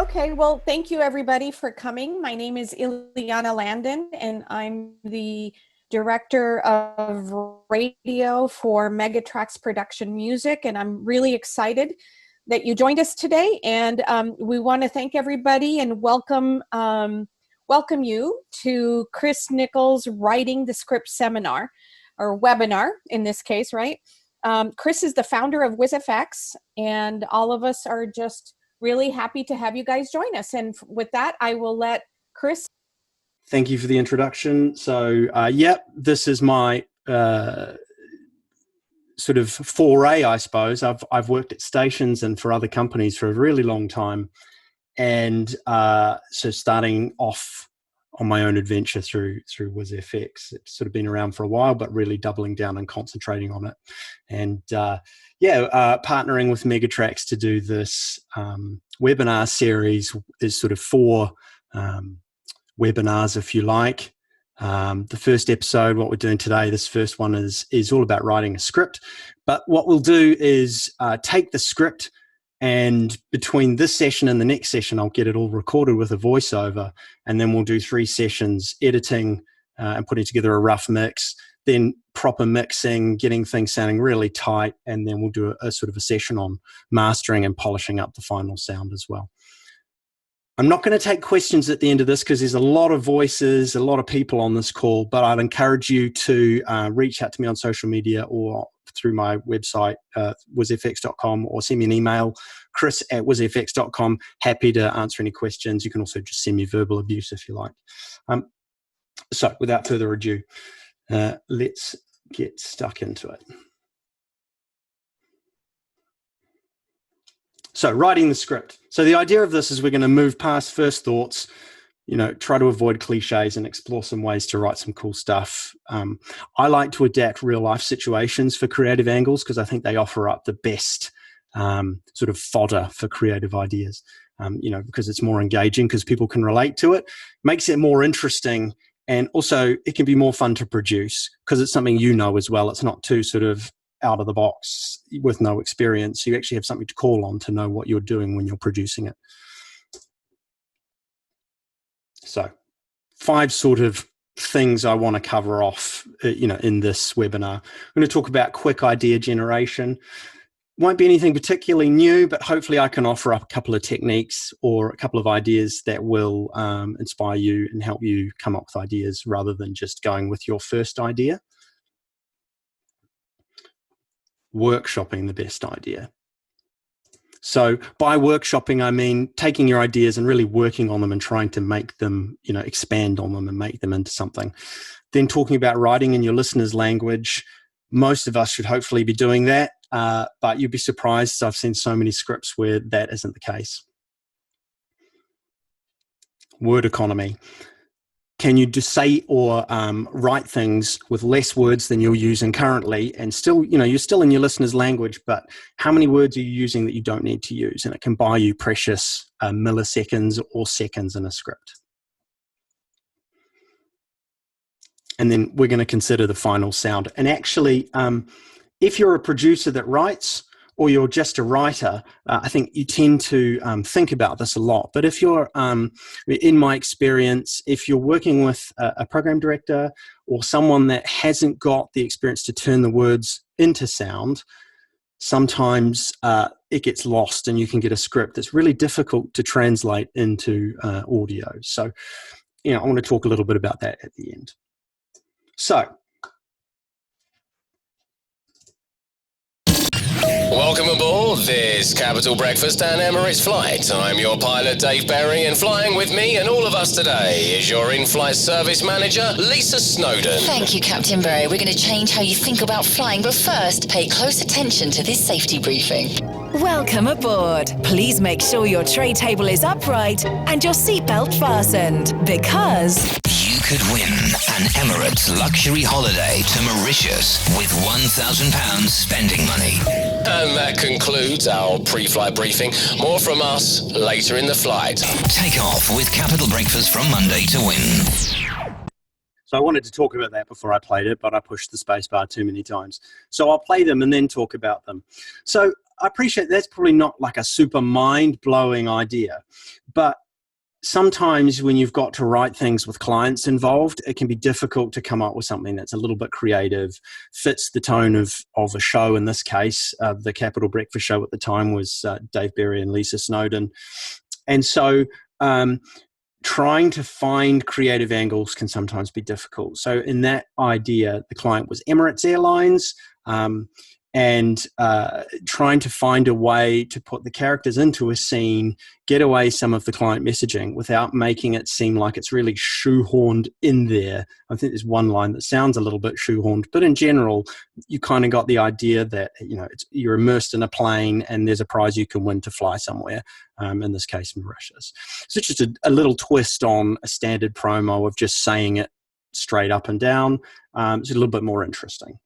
Okay, well, thank you everybody for coming. My name is Ileana Landon, and I'm the Director of Radio for Megatrax Production Music, and I'm really excited that you joined us today. And we want to thank everybody and welcome you to Chris Nichols' Writing the Script seminar, or webinar in this case, right? Chris is the founder of WIZZFX, and all of us are just really happy to have you guys join us. And with that, I will let Chris. Thank you for the introduction. So, this is my sort of foray, I suppose. I've worked at stations and for other companies for a really long time. And so starting off on my own adventure through WIZZFX, it's sort of been around for a while, but really doubling down and concentrating on it. And partnering with Megatrax to do this webinar series is sort of 4 webinars, if you like. The first episode, what we're doing today, this first one is all about writing a script. But what we'll do is take the script, and between this session and the next session, I'll get it all recorded with a voiceover, and then we'll do 3 sessions editing and putting together a rough mix, then proper mixing, getting things sounding really tight, and then we'll do a sort of a session on mastering and polishing up the final sound as well. I'm not going to take questions at the end of this because there's a lot of voices, a lot of people on this call, but I'd encourage you to reach out to me on social media or through my website, WIZZFX.com, or send me an email, chris@WIZZFX.com. Happy to answer any questions. You can also just send me verbal abuse if you like. So without further ado, let's get stuck into it. So writing the script. So the idea of this is we're going to move past first thoughts, try to avoid cliches and explore some ways to write some cool stuff. I like to adapt real life situations for creative angles because I think they offer up the best sort of fodder for creative ideas, because it's more engaging because people can relate to it, makes it more interesting. And also it can be more fun to produce because it's something as well. It's not too sort of out of the box with no experience. You actually have something to call on to know what you're doing when you're producing it. So 5 sort of things I want to cover off, in this webinar. I'm going to talk about quick idea generation. Won't be anything particularly new, but hopefully I can offer up a couple of techniques or a couple of ideas that will inspire you and help you come up with ideas rather than just going with your first idea. Workshopping the best idea. So by workshopping, I mean taking your ideas and really working on them and trying to make them, expand on them and make them into something. Then talking about writing in your listener's language. Most of us should hopefully be doing that, but you'd be surprised. I've seen so many scripts where that isn't the case. Word economy. Can you just say or write things with less words than you're using currently, and still, you're still in your listener's language, but how many words are you using that you don't need to use? And it can buy you precious milliseconds or seconds in a script. And then we're going to consider the final sound. And actually, if you're a producer that writes, or you're just a writer, I think you tend to think about this a lot. But if you're, in my experience, if you're working with a program director or someone that hasn't got the experience to turn the words into sound, sometimes it gets lost and you can get a script that's really difficult to translate into audio. So, I want to talk a little bit about that at the end. So, welcome aboard this Capital Breakfast and Emirates flight. I'm your pilot, Dave Berry, and flying with me and all of us today is your in-flight service manager, Lisa Snowden. Thank you, Captain Berry. We're going to change how you think about flying, but first, pay close attention to this safety briefing. Welcome aboard. Please make sure your tray table is upright and your seatbelt fastened, because you could win an Emirates luxury holiday to Mauritius with £1,000 spending money. And that concludes our pre-flight briefing. More from us later in the flight. Take off with Capital Breakfast from Monday to win. So I wanted to talk about that before I played it, but I pushed the space bar too many times. So I'll play them and then talk about them. So I appreciate that's probably not like a super mind-blowing idea, But sometimes when you've got to write things with clients involved, it can be difficult to come up with something that's a little bit creative, fits the tone of a show. In this case, the Capital Breakfast Show at the time was Dave Berry and Lisa Snowden. And so trying to find creative angles can sometimes be difficult. So in that idea, the client was Emirates Airlines, and trying to find a way to put the characters into a scene, get away some of the client messaging without making it seem like it's really shoehorned in there. I think there's one line that sounds a little bit shoehorned, but in general, you kind of got the idea that, you know, you're immersed in a plane and there's a prize you can win to fly somewhere, in this case, Mauritius. So it's just a little twist on a standard promo of just saying it straight up and down. It's a little bit more interesting.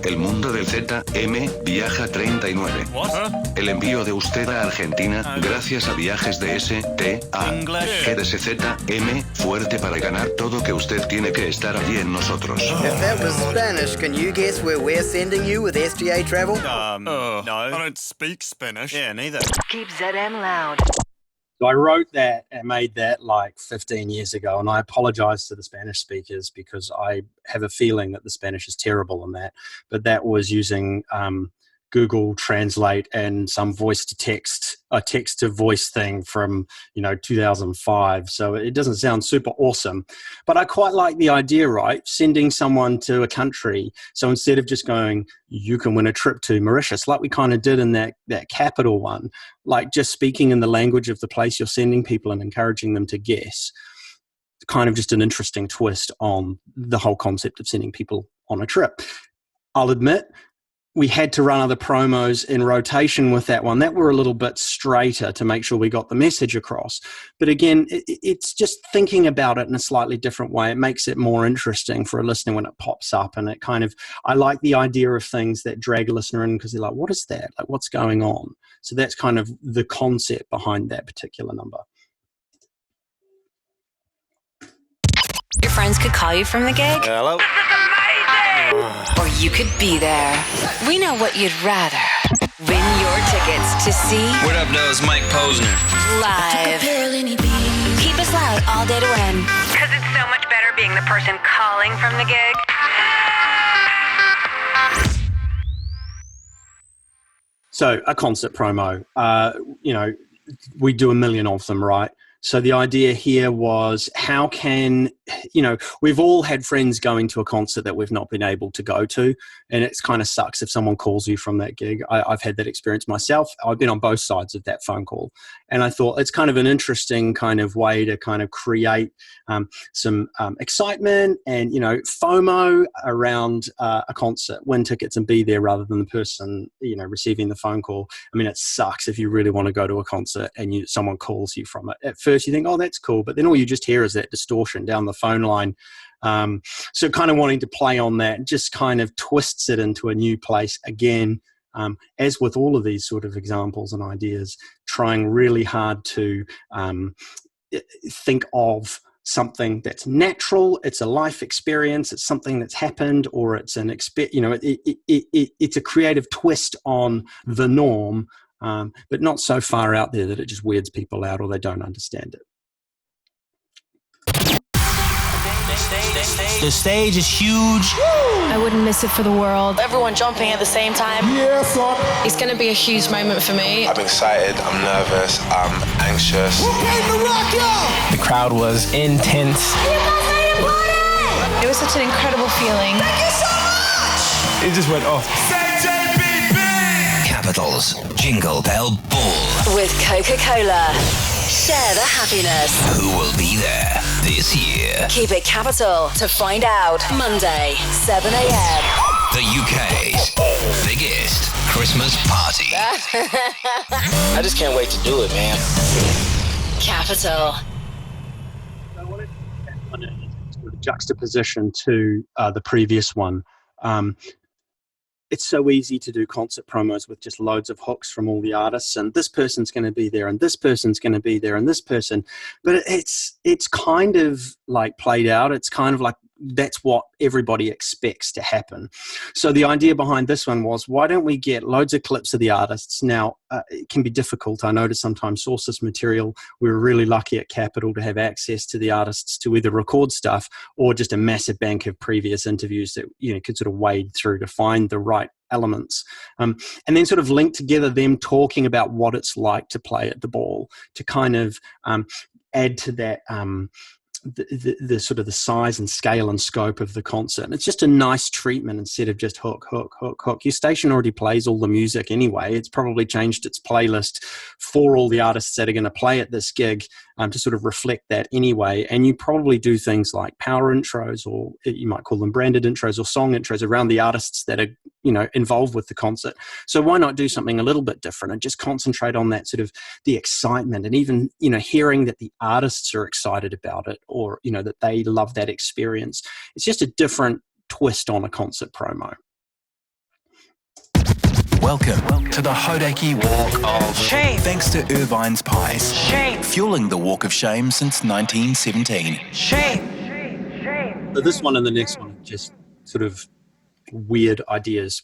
El mundo del ZM viaja 39. El envío de usted a Argentina gracias a viajes de STA. Quédese ZM fuerte para ganar todo que usted tiene que estar allí en nosotros. If that was Spanish, can you guess where we're sending you with STA travel? No. I don't speak Spanish. Yeah, neither. Keep ZM loud. So I wrote that and made that like 15 years ago, and I apologize to the Spanish speakers because I have a feeling that the Spanish is terrible in that. But that was using Google Translate and some voice to text, a text to voice thing from 2005. So it doesn't sound super awesome, but I quite like the idea, right? Sending someone to a country. So instead of just going, you can win a trip to Mauritius, like we kind of did in that capital one, like just speaking in the language of the place you're sending people and encouraging them to guess. Kind of just an interesting twist on the whole concept of sending people on a trip. I'll admit, we had to run other promos in rotation with that one that were a little bit straighter to make sure we got the message across. But again, it's just thinking about it in a slightly different way. It makes it more interesting for a listener when it pops up. And it kind of, I like the idea of things that drag a listener in because they're like, what is that? Like, what's going on? So that's kind of the concept behind that particular number. Your friends could call you from the gig. Hello? Or you could be there. We know what you'd rather. Win your tickets to see What up, though? It's Mike Posner. live. Keep us loud all day to win. Because it's so much better being the person calling from the gig. So a concert promo, we do a million of them, right? So the idea here was how can, we've all had friends going to a concert that we've not been able to go to. And it's kind of sucks if someone calls you from that gig. I've had that experience myself. I've been on both sides of that phone call. And I thought it's kind of an interesting kind of way to kind of create some excitement and, FOMO around a concert, win tickets and be there rather than the person, receiving the phone call. I mean, it sucks if you really want to go to a concert and someone calls you from it. At first you think, oh, that's cool. But then all you just hear is that distortion down the phone line. So kind of wanting to play on that just kind of twists it into a new place again. As with all of these sort of examples and ideas, trying really hard to think of something that's natural, it's a life experience, it's something that's happened, or it's it's a creative twist on the norm, but not so far out there that it just weirds people out or they don't understand it. The stage is huge. I wouldn't miss it for the world. Everyone jumping at the same time. Yes, it's going to be a huge moment for me. I'm excited, I'm nervous, I'm anxious. We're paying the rock, y'all! The crowd was intense. It was such an incredible feeling. Thank you so much! It just went off. Capitals Jingle Bell Ball With Coca-Cola. Share the happiness. Who will be there this year? Keep it capital to find out. Monday, 7 a.m. The UK's biggest Christmas party. I just can't wait to do it, man. Capital. I wanted to sort of juxtaposition to the previous one. It's so easy to do concert promos with just loads of hooks from all the artists, and this person's going to be there, and this person's going to be there, and this person. But it's kind of like played out. It's kind of like that's what everybody expects to happen. So the idea behind this one was, why don't we get loads of clips of the artists? Now, it can be difficult. I know to sometimes source this material. We were really lucky at Capital to have access to the artists to either record stuff or just a massive bank of previous interviews that, you know, could sort of wade through to find the right elements, and then sort of link together them talking about what it's like to play at the ball, to kind of add to that the sort of the size and scale and scope of the concert. And it's just a nice treatment instead of just hook, hook, hook, hook. Your station already plays all the music anyway. It's probably changed its playlist for all the artists that are going to play at this gig to sort of reflect that anyway. And you probably do things like power intros, or you might call them branded intros or song intros around the artists that are, you know, involved with the concert. So why not do something a little bit different and just concentrate on that sort of the excitement, and even, you know, hearing that the artists are excited about it, or, you know, that they love that experience. It's just a different twist on a concert promo. Welcome to the Hodaki Walk of Shame. Thanks to Irvine's Pies. Shame. Fueling the Walk of Shame since 1917. Shame. So this one and the next one are just sort of weird ideas.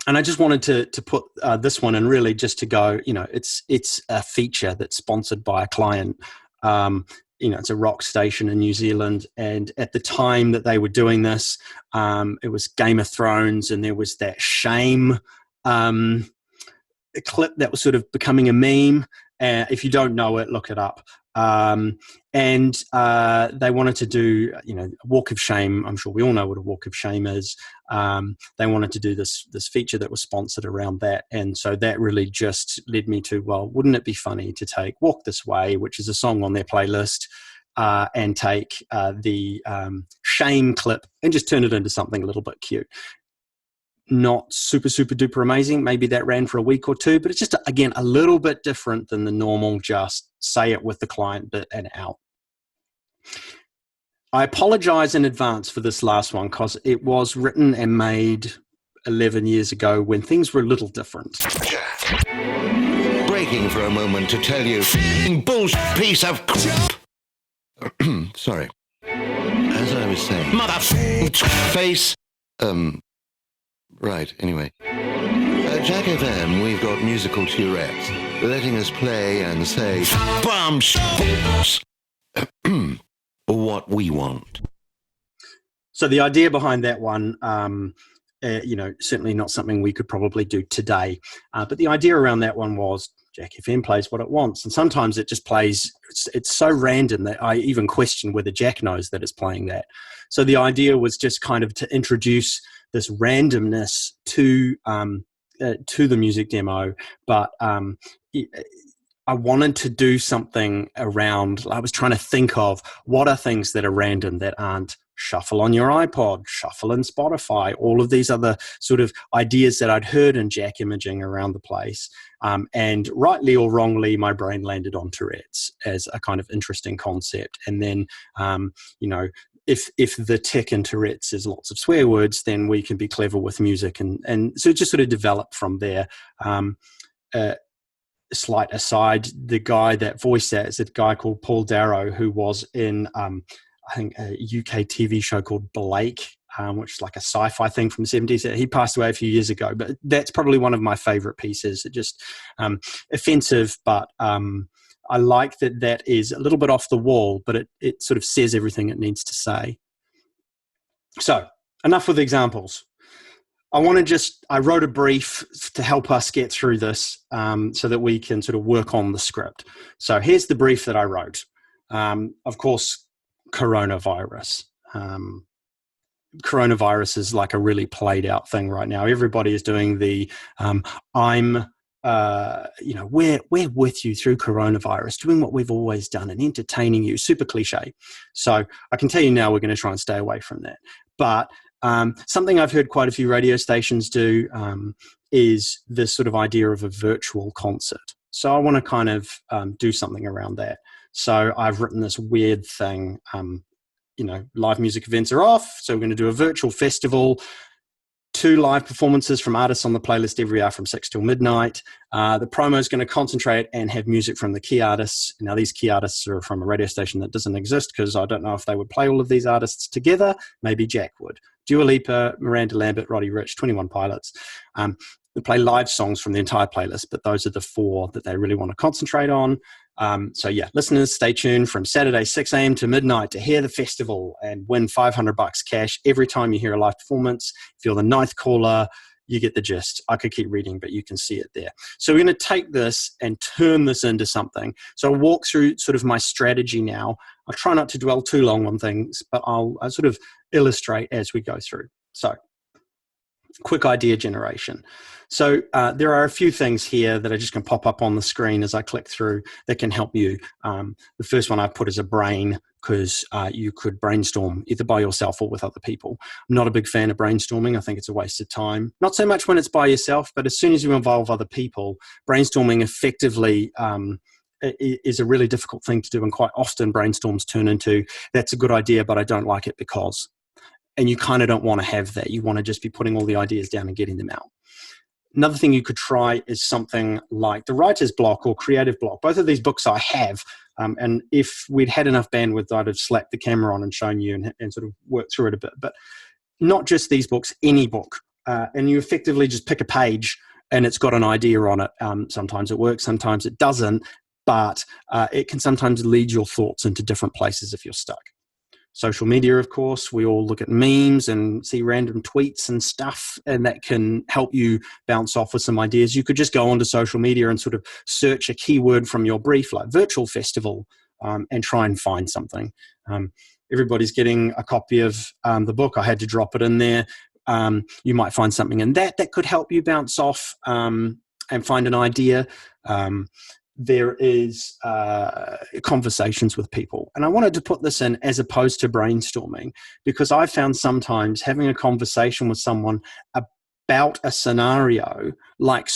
And I just wanted to put this one in, really just to go, you know, it's a feature that's sponsored by a client. You know, it's a rock station in New Zealand, and at the time that they were doing this, it was Game of Thrones, and there was that Shame clip that was sort of becoming a meme. If you don't know it, look it up. And they wanted to do, you know, a walk of shame. I'm sure we all know what a walk of shame is. They wanted to do this feature that was sponsored around that. And so that really just led me to, well, wouldn't it be funny to take Walk This Way, which is a song on their playlist, and take the shame clip and just turn it into something a little bit cute. Not super, super duper amazing. Maybe that ran for a week or two, but it's just, again, a little bit different than the normal just say it with the client bit and out. I apologize in advance for this last one because it was written and made 11 years ago when things were a little different. Breaking for a moment to tell you, bullshit piece of crap. Sorry. As I was saying, mother face. Right, anyway. At Jack FM, we've got musical Tourette's, letting us play and say, bum what we want. So the idea behind that one, you know, certainly not something we could probably do today. But the idea around that one was Jack FM plays what it wants. And sometimes it just plays, it's so random that I even question whether Jack knows that it's playing that. So the idea was just kind of to introduce this randomness to the music demo, but I wanted to do something around, I was trying to think of what are things that are random that aren't shuffle on your iPod, shuffle in Spotify, all of these other sort of ideas that I'd heard in Jack imaging around the place. And rightly or wrongly, my brain landed on Tourette's as a kind of interesting concept. And then, you know, if the tick in Tourette's is lots of swear words, then we can be clever with music. And so it just sort of developed from there. Slight aside, the guy that voiced that is a guy called Paul Darrow, who was in, I think, a UK TV show called Blake, which is like a sci-fi thing from the 70s. He passed away a few years ago, but that's probably one of my favorite pieces. It just offensive, but I like that is a little bit off the wall, but it sort of says everything it needs to say. So enough with examples. I wrote a brief to help us get through this so that we can sort of work on the script. So here's the brief that I wrote. Of course, coronavirus. Coronavirus is like a really played out thing right now. Everybody is doing the we're with you through coronavirus, doing what we've always done and entertaining you. Super cliche. So I can tell you now we're going to try and stay away from that. But something I've heard quite a few radio stations do is this sort of idea of a virtual concert. So I want to kind of do something around that. So I've written this weird thing, live music events are off. So we're going to do a virtual festival 2 live performances from artists on the playlist every hour from 6 till midnight. The promo is going to concentrate and have music from the key artists. Now, these key artists are from a radio station that doesn't exist, because I don't know if they would play all of these artists together. Maybe Jack would. Dua Lipa, Miranda Lambert, Roddy Ricch, 21 Pilots. They play live songs from the entire playlist, but those are the 4 that they really want to concentrate on. So yeah, listeners, stay tuned from Saturday 6 a.m. to midnight to hear the festival and win $500 cash every time you hear a live performance. If you're the 9th caller, you get the gist. I could keep reading, but you can see it there. So we're going to take this and turn this into something. So I'll walk through sort of my strategy now. I'll try not to dwell too long on things, but I'll sort of illustrate as we go through. So quick idea generation. So there are a few things here that are just going to pop up on the screen as I click through that can help you. The first one I put is a brain, because you could brainstorm either by yourself or with other people. I'm not a big fan of brainstorming. I think it's a waste of time. Not so much when it's by yourself, but as soon as you involve other people, brainstorming effectively is a really difficult thing to do, and quite often brainstorms turn into, that's a good idea, but I don't like it because. And you kind of don't want to have that. You want to just be putting all the ideas down and getting them out. Another thing you could try is something like the writer's block or creative block. Both of these books I have, and if we'd had enough bandwidth, I'd have slapped the camera on and shown you and sort of worked through it a bit. But not just these books, any book. And you effectively just pick a page and it's got an idea on it. Sometimes it works, sometimes it doesn't, but it can sometimes lead your thoughts into different places if you're stuck. Social media, of course, we all look at memes and see random tweets and stuff, and that can help you bounce off with some ideas. You could just go onto social media and sort of search a keyword from your brief, like virtual festival, and try and find something. Everybody's getting a copy of the book. I had to drop it in there. You might find something in that could help you bounce off and find an idea. There is conversations with people. And I wanted to put this in as opposed to brainstorming, because I found sometimes having a conversation with someone about a scenario, like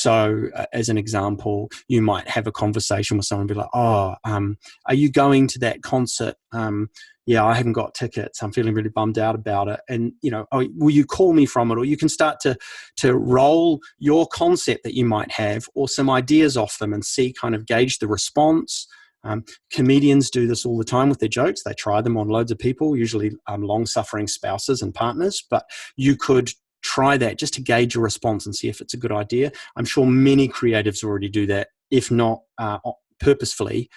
as an example, you might have a conversation with someone and be like, are you going to that concert? Yeah, I haven't got tickets. I'm feeling really bummed out about it. And, will you call me from it? Or you can start to roll your concept that you might have or some ideas off them and gauge the response. Comedians do this all the time with their jokes. They try them on loads of people, usually long-suffering spouses and partners. But you could try that just to gauge your response and see if it's a good idea. I'm sure many creatives already do that, if not purposefully.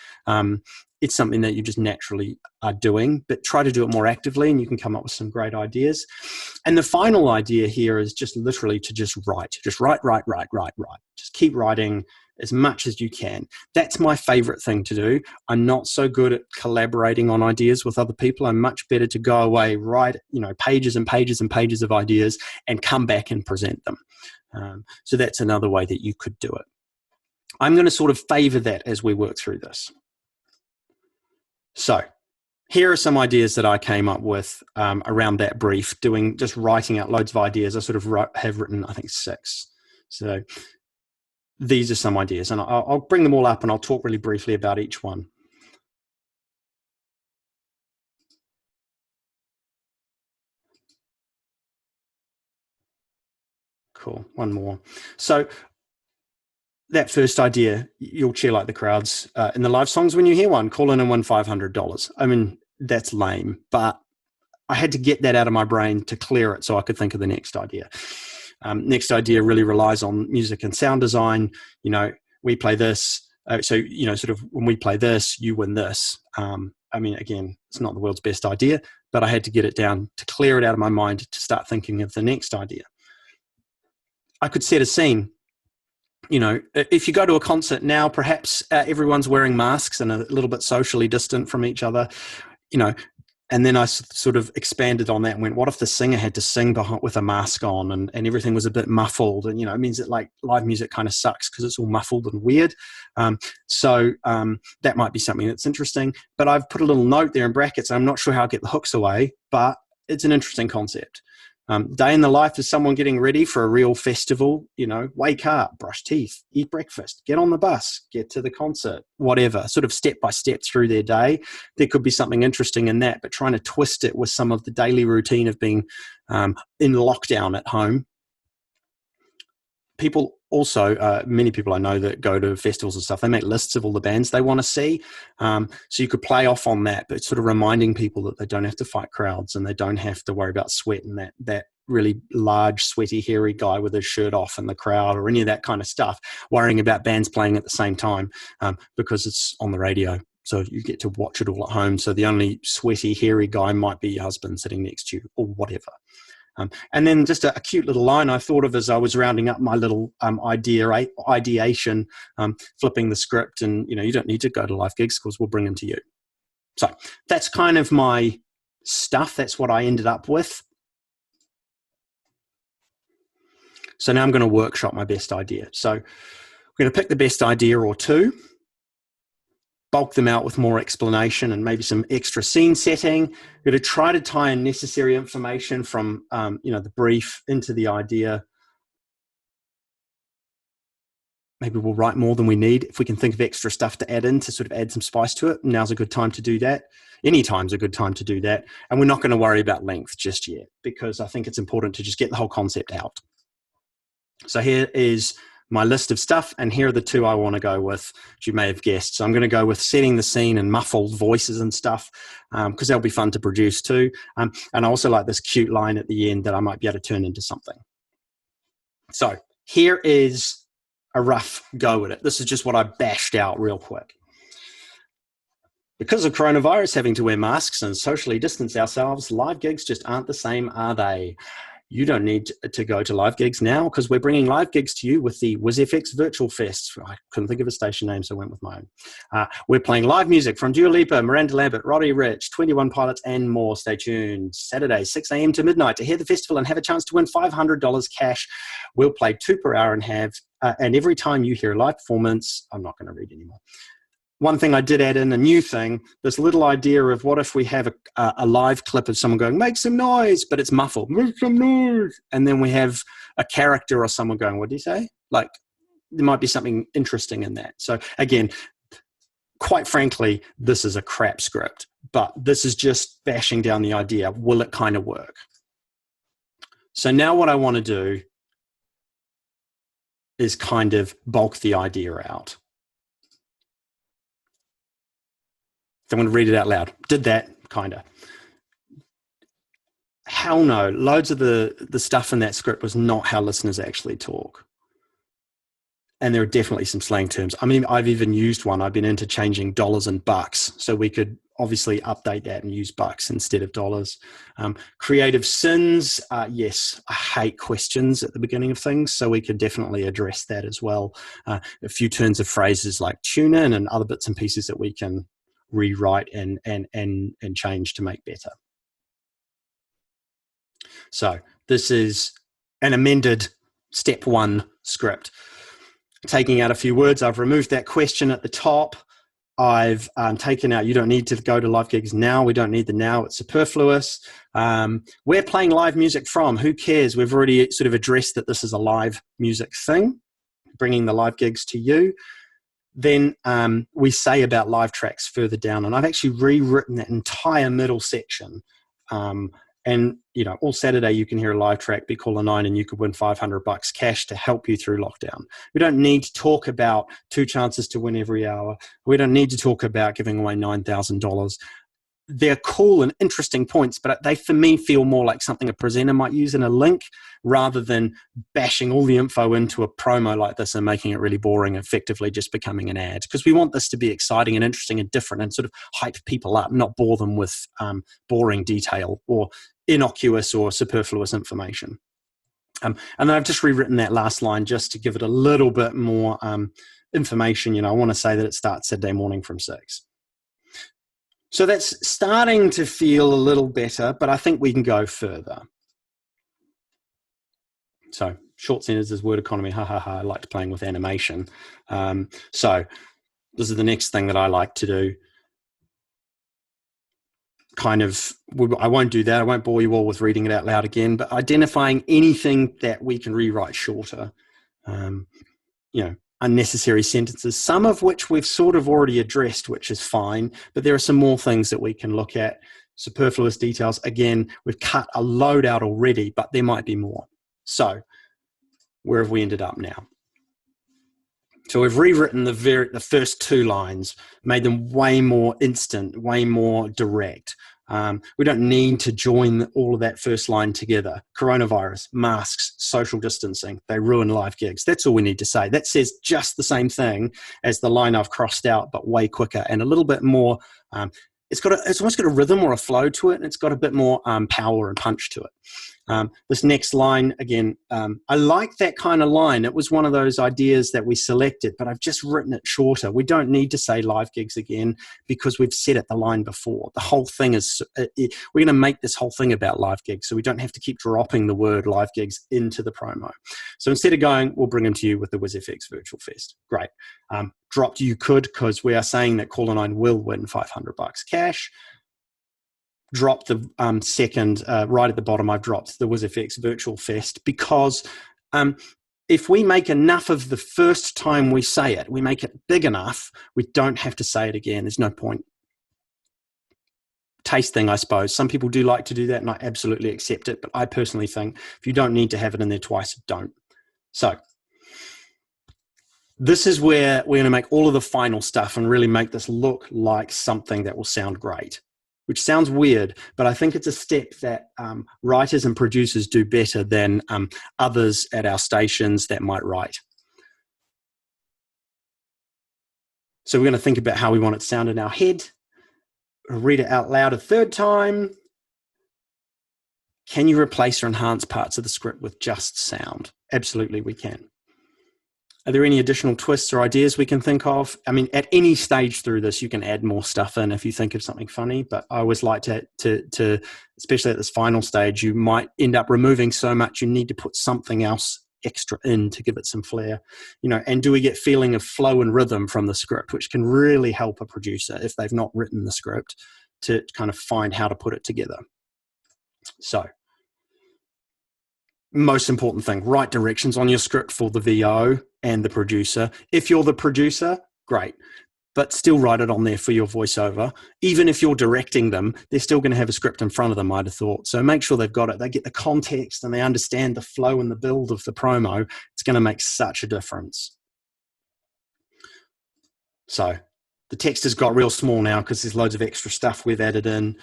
It's something that you just naturally are doing, but try to do it more actively and you can come up with some great ideas. And the final idea here is just literally to just write. Just write. Just keep writing as much as you can. That's my favorite thing to do. I'm not so good at collaborating on ideas with other people. I'm much better to go away, write, pages and pages and pages of ideas and come back and present them. So that's another way that you could do it. I'm going to sort of favor that as we work through this. So here are some ideas that I came up with around that brief, just writing out loads of ideas. I sort of have written, I think, 6. So these are some ideas, and I'll bring them all up and I'll talk really briefly about each one. Cool, one more. So that first idea, you'll cheer like the crowds in the live songs when you hear one. Call in and win $500. I mean, that's lame, but I had to get that out of my brain to clear it so I could think of the next idea. Next idea really relies on music and sound design. We play this. Sort of when we play this, you win this. I mean, again, it's not the world's best idea, but I had to get it down to clear it out of my mind to start thinking of the next idea. I could set a scene. If you go to a concert now, perhaps everyone's wearing masks and a little bit socially distant from each other, and then I sort of expanded on that and went, what if the singer had to sing with a mask on and everything was a bit muffled? And, it means that like live music kind of sucks because it's all muffled and weird. So that might be something that's interesting, but I've put a little note there in brackets. I'm not sure how I get the hooks away, but it's an interesting concept. Day in the life of someone getting ready for a real festival, wake up, brush teeth, eat breakfast, get on the bus, get to the concert, whatever, sort of step by step through their day. There could be something interesting in that, but trying to twist it with some of the daily routine of being in lockdown at home people also, many people I know that go to festivals and stuff, they make lists of all the bands they want to see. So you could play off on that, but sort of reminding people that they don't have to fight crowds and they don't have to worry about sweat and that really large, sweaty, hairy guy with his shirt off in the crowd or any of that kind of stuff, worrying about bands playing at the same time because it's on the radio. So you get to watch it all at home. So the only sweaty, hairy guy might be your husband sitting next to you or whatever. And then just a cute little line I thought of as I was rounding up my little ideation, flipping the script, and you don't need to go to live gigs because we'll bring them to you. So that's kind of my stuff. That's what I ended up with. So now I'm going to workshop my best idea. So we're going to pick the best idea or two, bulk them out with more explanation and maybe some extra scene setting. We're going to try to tie in necessary information from the brief into the idea. Maybe we'll write more than we need. If we can think of extra stuff to add in to sort of add some spice to it, now's a good time to do that. Any time's a good time to do that. And we're not going to worry about length just yet because I think it's important to just get the whole concept out. So here is my list of stuff, and here are the two I want to go with, as you may have guessed. So I'm going to go with setting the scene and muffled voices and stuff, because they'll be fun to produce too. And I also like this cute line at the end that I might be able to turn into something. So here is a rough go at it. This is just what I bashed out real quick. Because of coronavirus, having to wear masks and socially distance ourselves, live gigs just aren't the same, are they? You don't need to go to live gigs now because we're bringing live gigs to you with the WIZZFX Virtual Fest. I couldn't think of a station name, so I went with my own. We're playing live music from Dua Lipa, Miranda Lambert, Roddy Ricch, 21 Pilots, and more. Stay tuned. Saturday, 6 a.m. to midnight to hear the festival and have a chance to win $500 cash. We'll play 2 per hour and every time you hear a live performance, I'm not going to read anymore. One thing I did add in, a new thing, this little idea of what if we have a live clip of someone going, make some noise, but it's muffled, make some noise. And then we have a character or someone going, what do you say? Like, there might be something interesting in that. So again, quite frankly, this is a crap script, but this is just bashing down the idea. Will it kind of work? So now what I want to do is kind of bulk the idea out. I'm going to read it out loud. Did that, kind of. Hell no. Loads of the stuff in that script was not how listeners actually talk. And there are definitely some slang terms. I mean, I've even used one. I've been interchanging dollars and bucks. So we could obviously update that and use bucks instead of dollars. Creative sins. Yes, I hate questions at the beginning of things. So we could definitely address that as well. A few turns of phrases like tune in and other bits and pieces that we can rewrite and change to make better. So this is an amended step 1 script. Taking out a few words, I've removed that question at the top. I've taken out, you don't need to go to live gigs now. We don't need the now, it's superfluous. We're playing live music from, who cares? We've already sort of addressed that this is a live music thing, bringing the live gigs to you. Then we say about live tracks further down, and I've actually rewritten that entire middle section. And all Saturday you can hear a live track, be caller 9, and you could win $500 cash to help you through lockdown. We don't need to talk about 2 chances to win every hour. We don't need to talk about giving away $9,000. They're cool and interesting points, but they, for me, feel more like something a presenter might use in a link rather than bashing all the info into a promo like this and making it really boring, effectively just becoming an ad. Because we want this to be exciting and interesting and different and sort of hype people up, not bore them with boring detail or innocuous or superfluous information. And then I've just rewritten that last line just to give it a little bit more information. I want to say that it starts Saturday morning from 6. So that's starting to feel a little better, but I think we can go further. So short sentences, word economy, ha ha ha, I liked playing with animation. So this is the next thing that I like to do. I won't do that. I won't bore you all with reading it out loud again, but identifying anything that we can rewrite shorter. Unnecessary sentences, some of which we've sort of already addressed, which is fine, but there are some more things that we can look at. Superfluous details, again, we've cut a load out already, but there might be more. So where have we ended up now? So we've rewritten the first 2 lines, made them way more instant, way more direct. We don't need to join all of that first line together. Coronavirus, masks, social distancing, they ruin live gigs. That's all we need to say. That says just the same thing as the line I've crossed out, but way quicker and a little bit more. It's almost got a rhythm or a flow to it, and it's got a bit more power and punch to it. This next line, again, I like that kind of line. It was one of those ideas that we selected, but I've just written it shorter. We don't need to say live gigs again because we've said it the line before. The whole thing is, we're going to make this whole thing about live gigs, so we don't have to keep dropping the word live gigs into the promo. So instead of going, we'll bring them to you with the WIZZFX Virtual Fest. Great. Dropped you could, because we are saying that Caller 9 will win $500 cash. Drop the second, right at the bottom, I've dropped the WIZZFX Virtual Fest, because if we make enough of the first time we say it, we make it big enough, we don't have to say it again. There's no point. Taste thing, I suppose. Some people do like to do that, and I absolutely accept it, but I personally think if you don't need to have it in there twice, don't. So this is where we're going to make all of the final stuff and really make this look like something that will sound great, which sounds weird, but I think it's a step that writers and producers do better than others at our stations that might write. So we're going to think about how we want it to sound in our head. Read it out loud a third time. Can you replace or enhance parts of the script with just sound? Absolutely, we can. Are there any additional twists or ideas we can think of? I mean, at any stage through this, you can add more stuff in if you think of something funny, but I always like to especially at this final stage, you might end up removing so much, you need to put something else extra in to give it some flair, and do we get feeling of flow and rhythm from the script, which can really help a producer if they've not written the script to kind of find how to put it together. So, most important thing, write directions on your script for the VO and the producer. If you're the producer, great, but still write it on there for your voiceover. Even if you're directing them, they're still going to have a script in front of them, I'd have thought. So make sure they've got it. They get the context and they understand the flow and the build of the promo. It's going to make such a difference. So the text has got real small now because there's loads of extra stuff we've added in.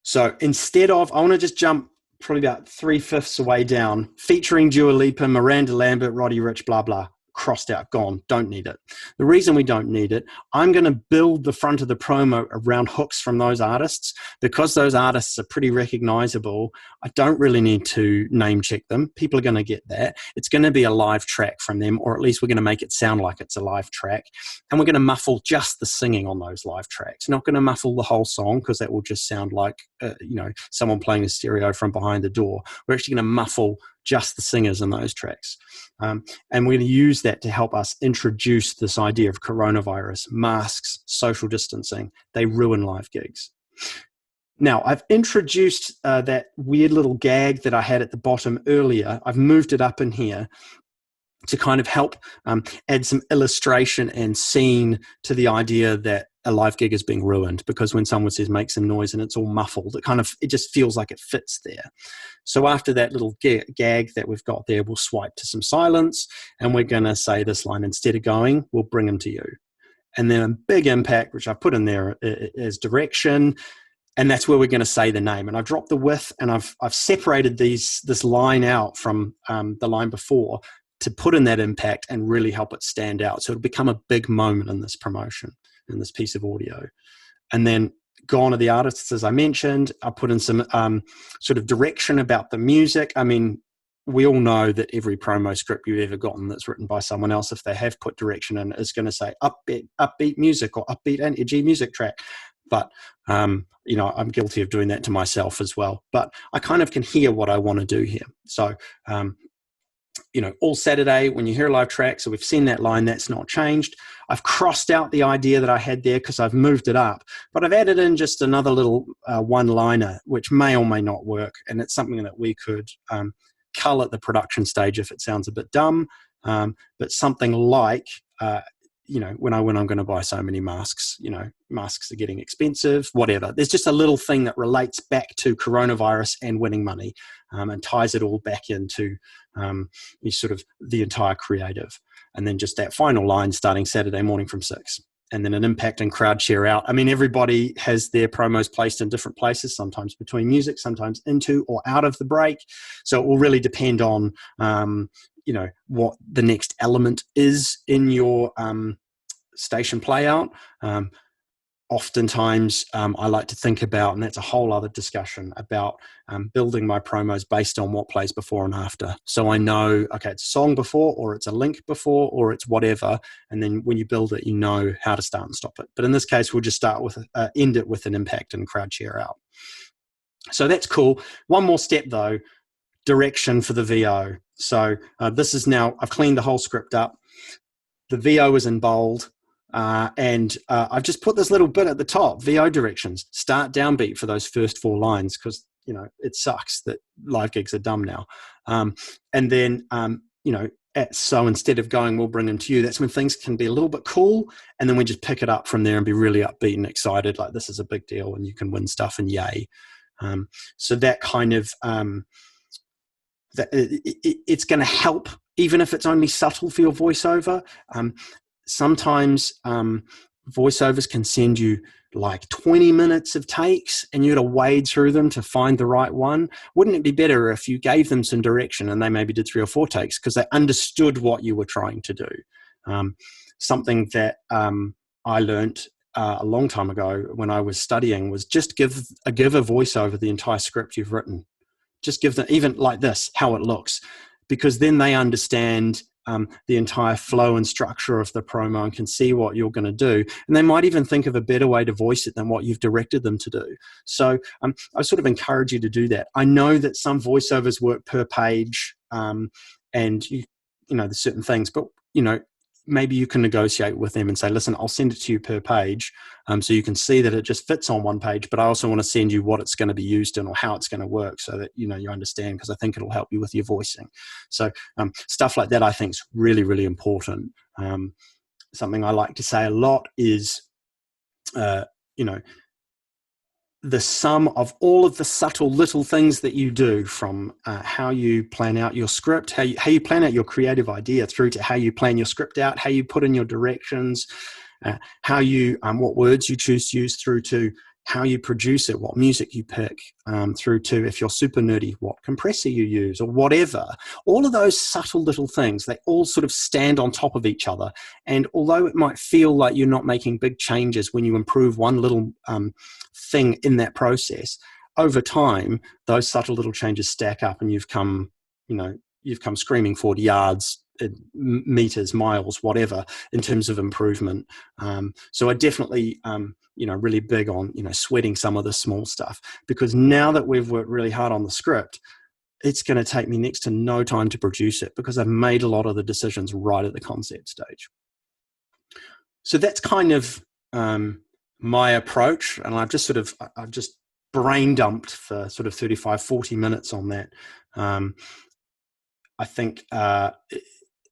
So instead of, I want to just jump probably about 3/5 away down, featuring Dua Lipa, Miranda Lambert, Roddy Ricch, blah, blah, crossed out, gone, don't need it. The reason we don't need it, I'm going to build the front of the promo around hooks from those artists. Because those artists are pretty recognizable, I don't really need to name check them. People are going to get that. It's going to be a live track from them, or at least we're going to make it sound like it's a live track. And we're going to muffle just the singing on those live tracks. Not going to muffle the whole song, because that will just sound like, someone playing a stereo from behind the door. We're actually going to muffle just the singers in those tracks. And we're going to use that to help us introduce this idea of coronavirus, masks, social distancing. They ruin live gigs. Now, I've introduced that weird little gag that I had at the bottom earlier. I've moved it up in here to kind of help add some illustration and scene to the idea that a live gig is being ruined, because when someone says make some noise and it's all muffled, it just feels like it fits there. So after that little gag that we've got there, we'll swipe to some silence and we're going to say this line, instead of going, we'll bring them to you. And then a big impact, which I've put in there, is direction. And that's where we're going to say the name. And I've dropped the width and I've separated this line out from the line before to put in that impact and really help it stand out. So it'll become a big moment in this promotion, in this piece of audio. And then gone are the artists, as I mentioned. I put in some sort of direction about the music. I mean, we all know that every promo script you've ever gotten that's written by someone else, if they have put direction in, is going to say upbeat music or upbeat and edgy music track. But, I'm guilty of doing that to myself as well. But I kind of can hear what I want to do here. So, all Saturday when you hear a live track, so we've seen that line, that's not changed. I've crossed out the idea that I had there because I've moved it up, but I've added in just another little one-liner, which may or may not work, and it's something that we could cull at the production stage if it sounds a bit dumb, but something like, when I win, I'm going to buy so many masks, masks are getting expensive, whatever. There's just a little thing that relates back to coronavirus and winning money. and ties it all back into sort of the entire creative. And then just that final line starting Saturday morning from 6. And then an impact and crowd share out. I mean, everybody has their promos placed in different places, sometimes between music, sometimes into or out of the break. So it will really depend on, what the next element is in your station play out. Oftentimes, I like to think about, and that's a whole other discussion, about building my promos based on what plays before and after. So I know, okay, it's a song before, or it's a link before, or it's whatever. And then when you build it, you know how to start and stop it. But in this case, we'll just start with, end it with an impact and crowd share out. So that's cool. One more step though, direction for the VO. So this is now, I've cleaned the whole script up. The VO is in bold. And I've just put this little bit at the top, VO directions, start downbeat for those first 4 lines, because, it sucks that live gigs are dumb now. And then, so instead of going, we'll bring them to you, that's when things can be a little bit cool. And then we just pick it up from there and be really upbeat and excited, like this is a big deal and you can win stuff and yay. So that kind of, it's going to help, even if it's only subtle for your voiceover. Sometimes voiceovers can send you like 20 minutes of takes and you got to wade through them to find the right one. Wouldn't it be better if you gave them some direction and they maybe did 3 or 4 takes because they understood what you were trying to do? Something that I learned a long time ago when I was studying was just give a voiceover the entire script you've written. Just give them, even like this, how it looks, because then they understand the entire flow and structure of the promo and can see what you're going to do. And they might even think of a better way to voice it than what you've directed them to do. So I sort of encourage you to do that. I know that some voiceovers work per page and, there's certain things, but, maybe you can negotiate with them and say, listen, I'll send it to you per page so you can see that it just fits on one page, but I also want to send you what it's going to be used in or how it's going to work so that, you understand, because I think it'll help you with your voicing. So stuff like that I think is really, really important. Something I like to say a lot is, the sum of all of the subtle little things that you do, from how you plan out your script, how you plan out your creative idea, through to how you plan your script out, how you put in your directions, how you what words you choose to use, through to how you produce it, what music you pick, through to, if you're super nerdy, what compressor you use or whatever. All of those subtle little things, they all sort of stand on top of each other. And although it might feel like you're not making big changes when you improve one little thing in that process, over time, those subtle little changes stack up and you've come screaming 40 yards, meters, miles, whatever, in terms of improvement. So I definitely, really big on, sweating some of the small stuff, because now that we've worked really hard on the script, it's going to take me next to no time to produce it because I've made a lot of the decisions right at the concept stage. So that's kind of my approach. And I've just brain dumped for sort of 35, 40 minutes on that. I think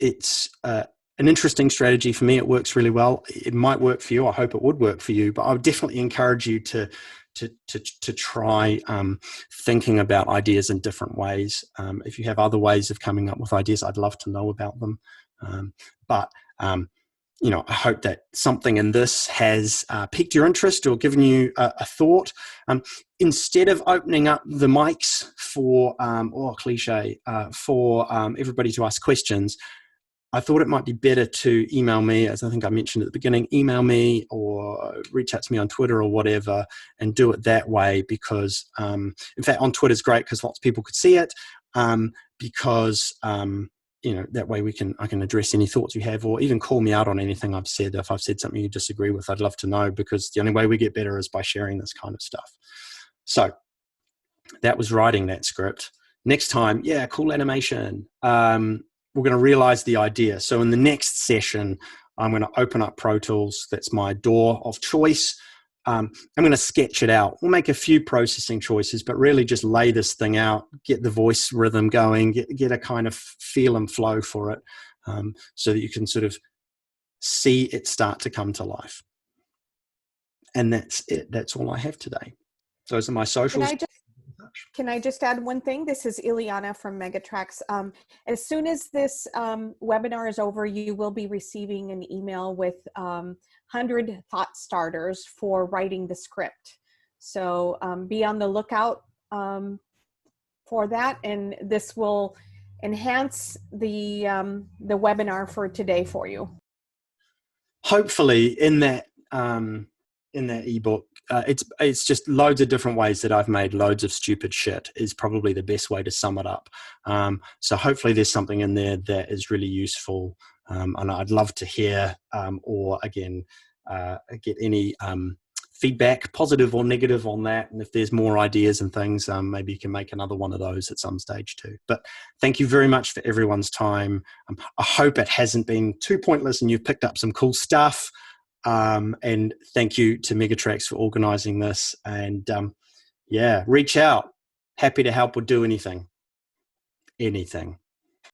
it's an interesting strategy for me. It works really well. It might work for you. I hope it would work for you, but I would definitely encourage you to try thinking about ideas in different ways. If you have other ways of coming up with ideas, I'd love to know about them. I hope that something in this has piqued your interest or given you a thought. Instead of opening up the mics for, for everybody to ask questions, I thought it might be better to email me, as I think I mentioned at the beginning, email me or reach out to me on Twitter or whatever, and do it that way, because, in fact, on Twitter is great because lots of people could see it, because that way I can address any thoughts you have, or even call me out on anything I've said. If I've said something you disagree with, I'd love to know, because the only way we get better is by sharing this kind of stuff. So that was writing that script. Next time, cool animation. We're going to realize the idea. So in the next session, I'm going to open up Pro Tools. That's my DAW of choice. I'm going to sketch it out. We'll make a few processing choices, but really just lay this thing out, get the voice rhythm going, get a kind of feel and flow for it, so that you can sort of see it start to come to life. And that's it. That's all I have today. Those are my socials. much. Can I just add one thing? This is Ileana from Megatrax. As soon as this webinar is over, you will be receiving an email with 100 thought starters for writing the script. So be on the lookout for that, and this will enhance the webinar for today for you. Hopefully, in that ebook, it's just loads of different ways that I've made loads of stupid shit is probably the best way to sum it up. So hopefully there's something in there that is really useful, and I'd love to hear or again get any feedback, positive or negative, on that. And if there's more ideas and things, maybe you can make another one of those at some stage too. But thank you very much for everyone's time. I hope it hasn't been too pointless and you've picked up some cool stuff. And thank you to Megatrax for organizing this. And yeah, reach out. Happy to help or do anything.